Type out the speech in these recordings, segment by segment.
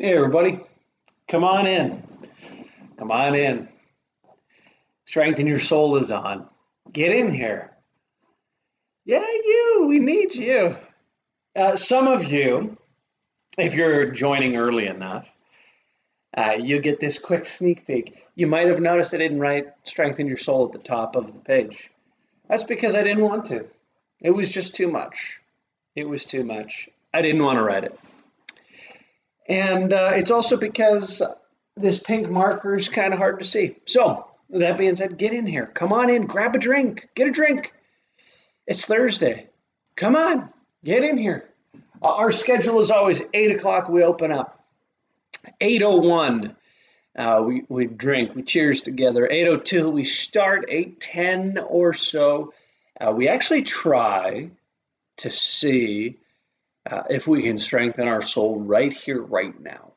Hey, everybody, come on in. Come on in. Strength in your soul is on. Get in here. Yeah, we need you. Some of you, if you're joining early enough, you get this quick sneak peek. You might have noticed I didn't write strength in your soul at the top of the page. That's because I didn't want to. It was just too much. It was too much. I didn't want to write it. And it's also because this pink marker is kind of hard to see. So, that being said, get in here. Come on in, grab a drink, get a drink. It's Thursday. Come on, get in here. Our schedule is always 8 o'clock, we open up. 8:01, we drink, we cheers together. 8:02, we start. 8:10 or so, we actually try to see if we can strengthen our soul right here, right now.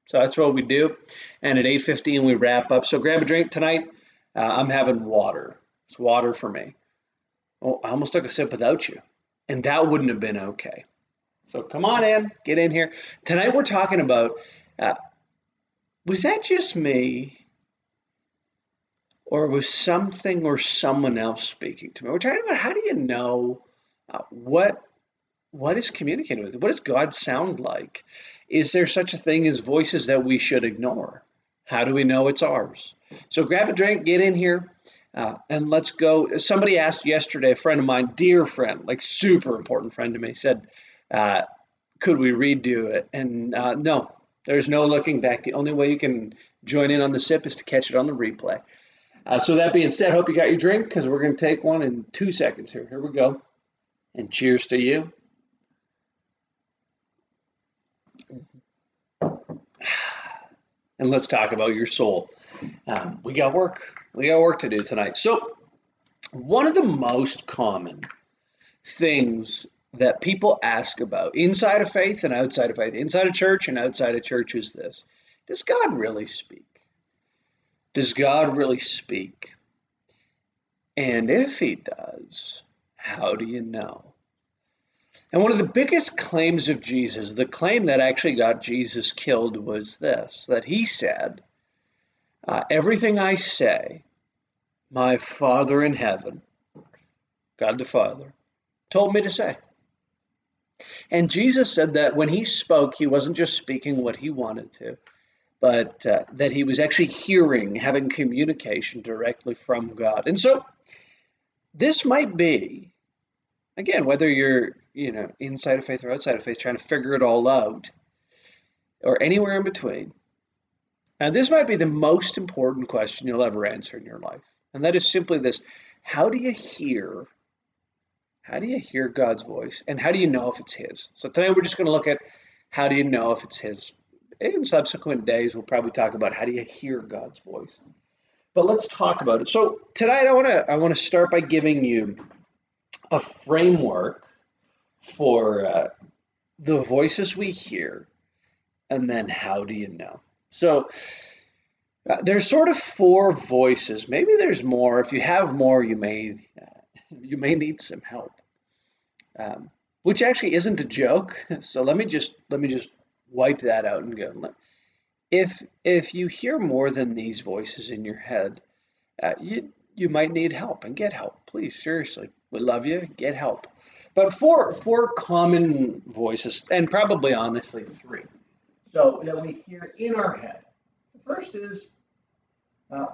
So that's what we do. And at 8:15, we wrap up. So grab a drink tonight. I'm having water. It's water for me. Oh, I almost took a sip without you. And that wouldn't have been okay. So come on in, get in here. Tonight we're talking about uh, was that just me? Or was something or someone else speaking to me? We're talking about how do you know what is communicating with? What does God sound like? Is there such a thing as voices that we should ignore? How do we know it's ours? So grab a drink, get in here, and let's go. Somebody asked yesterday, a friend of mine, dear friend, like super important friend to me, said, uh, could we redo it? And no, there's no looking back. The only way you can join in on the sip is to catch it on the replay. So that being said, hope you got your drink because we're going to take one in 2 seconds here. Here we go. And cheers to you. And let's talk about your soul. We got work. We got work to do tonight. So, one of the most common things that people ask about inside of faith and outside of faith, inside of church and outside of church is this: does God really speak? Does God really speak? And if he does, how do you know? And one of the biggest claims of Jesus, the claim that actually got Jesus killed, was this: that he said, everything I say, my Father in heaven, God the Father, told me to say. And Jesus said that when he spoke, he wasn't just speaking what he wanted to, but that he was actually hearing, having communication directly from God. And so this might be, again, whether you're, inside of faith or outside of faith, trying to figure it all out, or anywhere in between. And this might be the most important question you'll ever answer in your life. And that is simply this: how do you hear? How do you hear God's voice? And how do you know if it's his? So today we're just going to look at how do you know if it's his. In subsequent days, we'll probably talk about how do you hear God's voice. But let's talk about it. So tonight I want to start by giving you a framework for the voices we hear, and then how do you know? So there's sort of four voices. Maybe there's more. If you have more, you may need some help, which actually isn't a joke. So let me just wipe that out and go. If you hear more than these voices in your head, you might need help, and get help, please. Seriously, we love you. Get help. But four common voices, and probably honestly three. So that we hear in our head. The first is, uh,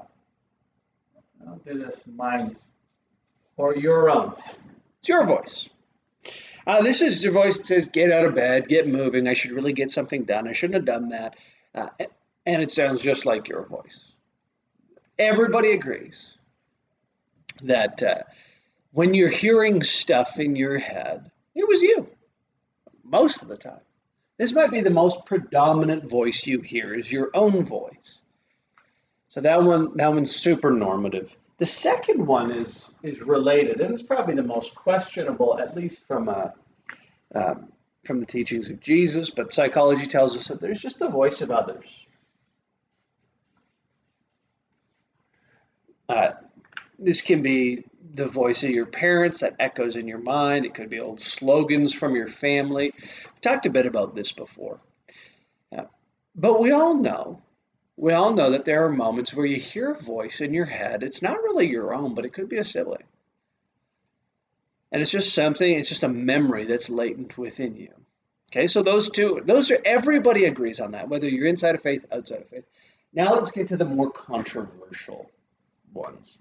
I'll do this mine or your own. It's your voice. This is your voice that says, get out of bed, get moving. I should really get something done. I shouldn't have done that. Uh, and it sounds just like your voice. Everybody agrees that when you're hearing stuff in your head, it was you most of the time. This might be the most predominant voice you hear is your own voice. So that one's super normative. The second one is related, and it's probably the most questionable, at least from the teachings of Jesus. But psychology tells us that there's just the voice of others. Uh, this can be the voice of your parents that echoes in your mind. It could be old slogans from your family. We've talked a bit about this before. Uh, But we all know that there are moments where you hear a voice in your head. It's not really your own, but it could be a sibling. And it's just a memory that's latent within you. Okay, so those are, everybody agrees on that, whether you're inside of faith, outside of faith. Now let's get to the more controversial ones.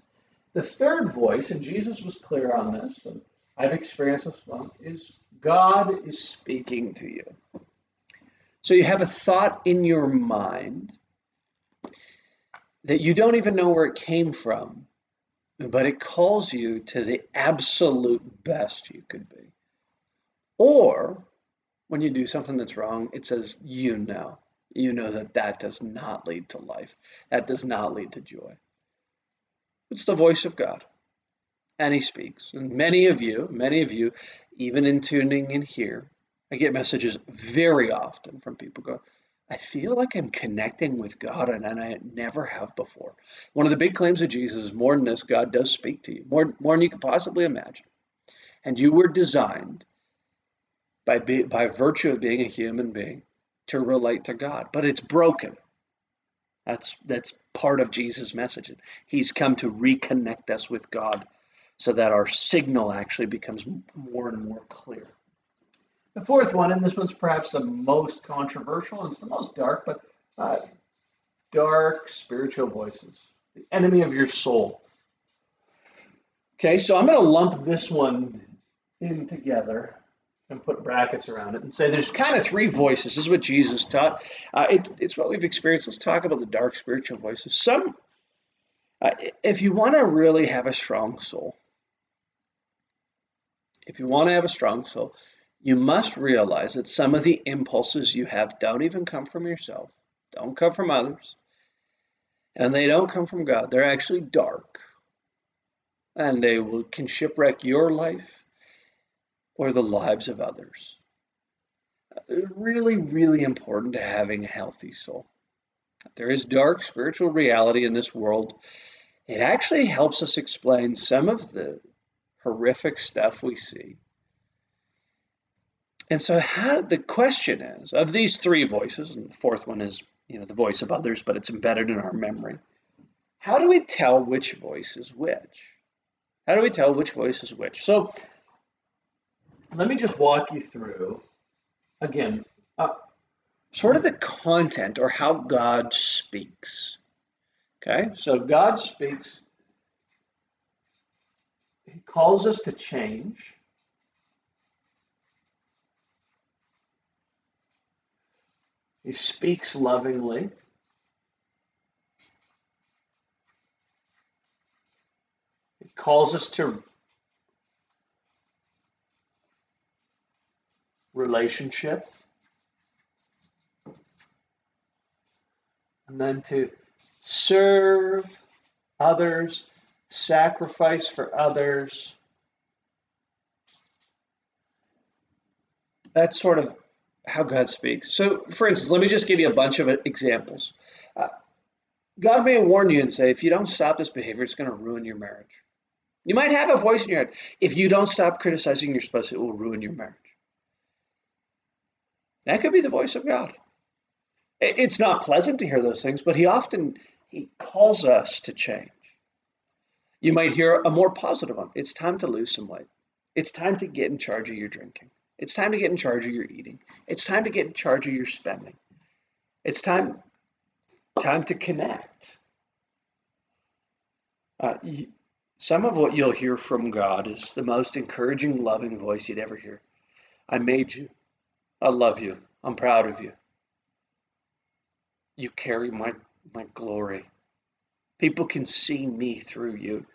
The third voice, and Jesus was clear on this, and I've experienced this one, is God is speaking to you. So you have a thought in your mind that you don't even know where it came from, but it calls you to the absolute best you could be. Or when you do something that's wrong, it says, you know that that does not lead to life. That does not lead to joy. It's the voice of God, and he speaks. And many of you, even in tuning in here, I get messages very often from people go, I feel like I'm connecting with God and I never have before. One of the big claims of Jesus is more than this, God does speak to you, more than you could possibly imagine. And you were designed by virtue of being a human being to relate to God, but it's broken. That's part of Jesus' message. He's come to reconnect us with God so that our signal actually becomes more and more clear. The fourth one, and this one's perhaps the most controversial, and it's the most dark, but dark spiritual voices, the enemy of your soul. Okay, so I'm going to lump this one in together and put brackets around it and say there's kind of three voices. This is what Jesus taught. It's what we've experienced. Let's talk about the dark spiritual voices. If you want to really have a strong soul, you must realize that some of the impulses you have don't even come from yourself, don't come from others, and they don't come from God. They're actually dark, and can shipwreck your life or the lives of others. It's really, really important to having a healthy soul. There is dark spiritual reality in this world. It actually helps us explain some of the horrific stuff we see. And so the question is, of these three voices, and the fourth one is, the voice of others, but it's embedded in our memory. How do we tell which voice is which? How do we tell which voice is which? So let me just walk you through, again, sort of the content or how God speaks. Okay, so God speaks. He calls us to change. He speaks lovingly. He calls us to relationship. And then to serve others, sacrifice for others. That's sort of how God speaks. So, for instance, let me just give you a bunch of examples. God may warn you and say, if you don't stop this behavior, it's going to ruin your marriage. You might have a voice in your head. If you don't stop criticizing your spouse, it will ruin your marriage. That could be the voice of God. It's not pleasant to hear those things, but he calls us to change. You might hear a more positive one. It's time to lose some weight. It's time to get in charge of your drinking. It's time to get in charge of your eating. It's time to get in charge of your spending. It's time to connect. Some of what you'll hear from God is the most encouraging, loving voice you'd ever hear. I made you. I love you. I'm proud of you. You carry my glory. People can see me through you.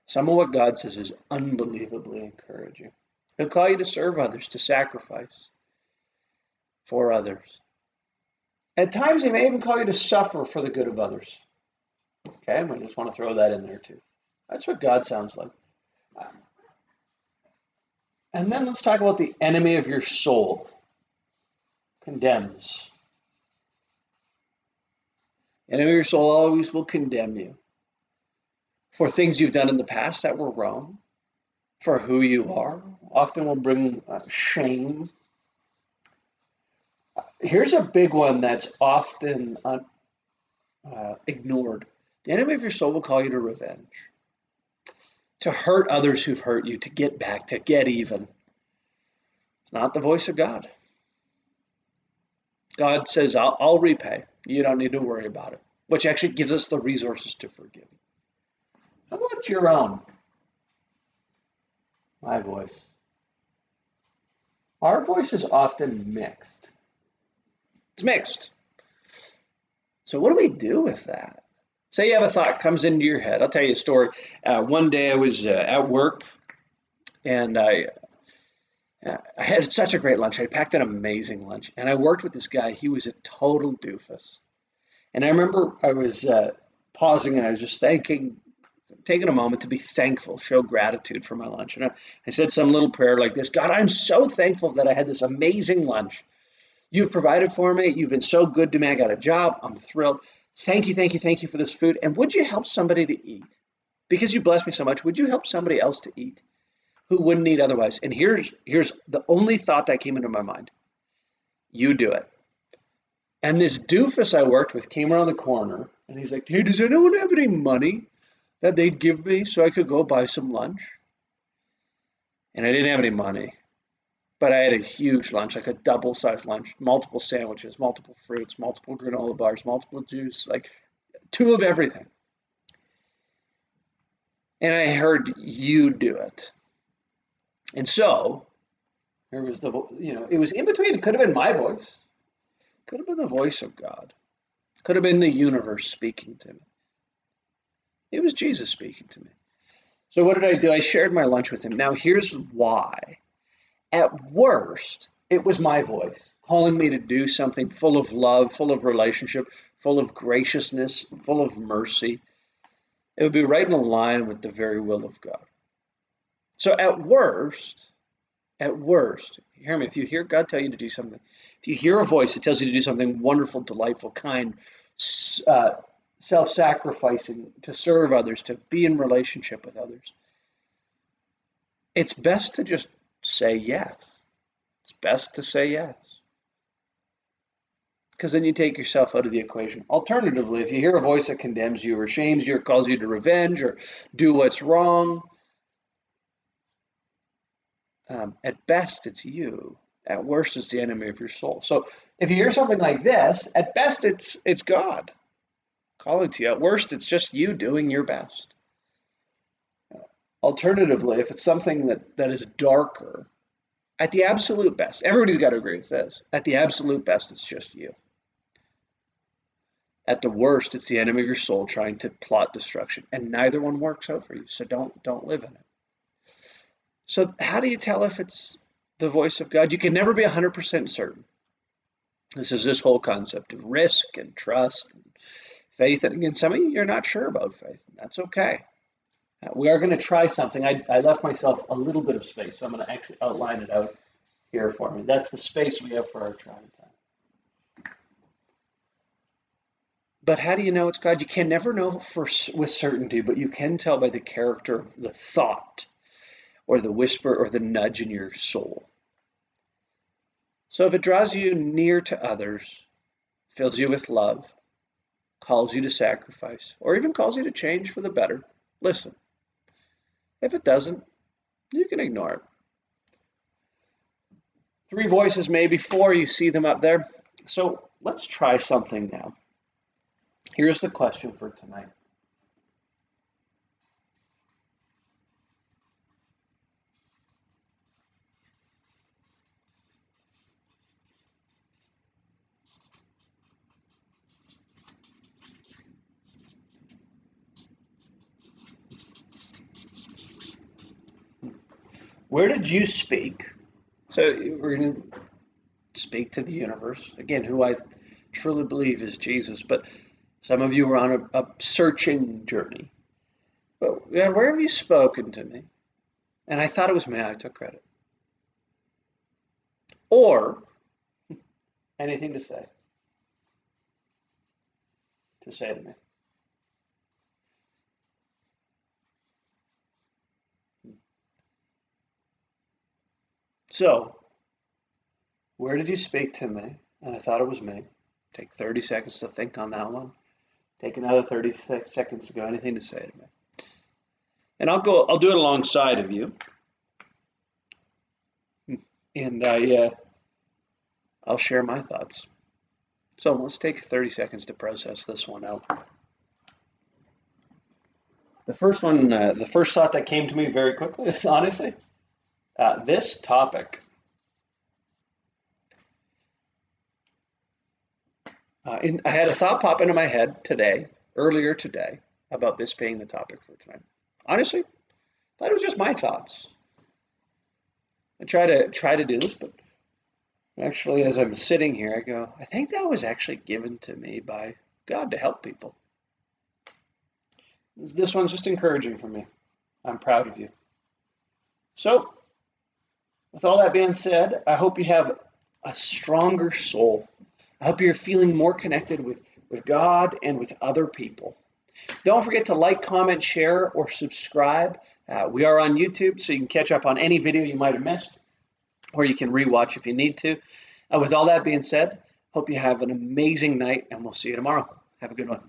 Some of what God says is unbelievably encouraging. He'll call you to serve others, to sacrifice for others. At times, he may even call you to suffer for the good of others. Okay, I just want to throw that in there too. That's what God sounds like. And then let's talk about the enemy of your soul. Condemns. The enemy of your soul always will condemn you for things you've done in the past that were wrong, for who you are. Often will bring shame. Here's a big one that's often ignored. The enemy of your soul will call you to revenge, to hurt others who've hurt you, to get back, to get even. It's not the voice of God. God says, I'll repay. You don't need to worry about it, which actually gives us the resources to forgive. How about your own? My voice. Our voice is often mixed. It's mixed. So what do we do with that? Say you have a thought comes into your head. I'll tell you a story. One day I was at work and I had such a great lunch. I packed an amazing lunch and I worked with this guy. He was a total doofus. And I remember I was pausing and I was just taking a moment to be thankful, show gratitude for my lunch. And I said some little prayer like this: God, I'm so thankful that I had this amazing lunch. You've provided for me. You've been so good to me. I got a job. I'm thrilled. Thank you, thank you, thank you for this food. And would you help somebody to eat? Because you blessed me so much, would you help somebody else to eat who wouldn't eat otherwise? And here's the only thought that came into my mind. You do it. And this doofus I worked with came around the corner and he's like, hey, does anyone have any money that they'd give me so I could go buy some lunch? And I didn't have any money, but I had a huge lunch, like a double-sized lunch, multiple sandwiches, multiple fruits, multiple granola bars, multiple juice, like two of everything. And I heard you do it. And so there was it was in between. It could have been my voice, could have been the voice of God, could have been the universe speaking to me. It was Jesus speaking to me. So what did I do? I shared my lunch with him. Now here's why. At worst, it was my voice calling me to do something full of love, full of relationship, full of graciousness, full of mercy. It would be right in line with the very will of God. So at worst, hear me, if you hear God tell you to do something, if you hear a voice that tells you to do something wonderful, delightful, kind, uh, self-sacrificing, to serve others, to be in relationship with others, it's best to just say yes. It's best to say yes. Because then you take yourself out of the equation. Alternatively, if you hear a voice that condemns you or shames you or calls you to revenge or do what's wrong, at best it's you. At worst, it's the enemy of your soul. So if you hear something like this, at best it's God calling to you. At worst, it's just you doing your best. Alternatively, if it's something that is darker, at the absolute best, everybody's got to agree with this. At the absolute best, it's just you. At the worst, it's the enemy of your soul trying to plot destruction, and neither one works out for you. So don't live in it. So how do you tell if it's the voice of God? You can never be 100% certain. This is this whole concept of risk and trust and faith. And again, some of you, you're not sure about faith. And that's okay. We are going to try something. I left myself a little bit of space, so I'm going to actually outline it out here for me. That's the space we have for our trying time. But how do you know it's God? You can never know with certainty, but you can tell by the character of the thought or the whisper or the nudge in your soul. So if it draws you near to others, fills you with love, calls you to sacrifice, or even calls you to change for the better, listen. If it doesn't, you can ignore it. Three voices, maybe four, you see them up there. So let's try something now. Here's the question for tonight. Where did you speak? So we're going to speak to the universe. Again, who I truly believe is Jesus, but some of you were on a searching journey. But yeah, where have you spoken to me? And I thought it was me, I took credit. Or anything to say to me. So, where did you speak to me? and I thought it was me. Take 30 seconds to think on that one. Take another 30 seconds to go. Anything to say to me? And I'll do it alongside of you. And I'll share my thoughts. So let's take 30 seconds to process this one out. The first one, the first thought that came to me very quickly is honestly, this topic. I had a thought pop into my head earlier today, about this being the topic for tonight. Honestly, I thought it was just my thoughts. I try to do this, but actually, as I'm sitting here, I go, I think that was actually given to me by God to help people. This one's just encouraging for me. I'm proud of you. So, with all that being said, I hope you have a stronger soul. I hope you're feeling more connected with God and with other people. Don't forget to like, comment, share, or subscribe. We are on YouTube, so you can catch up on any video you might have missed, or you can rewatch if you need to. With all that being said, hope you have an amazing night, and we'll see you tomorrow. Have a good one.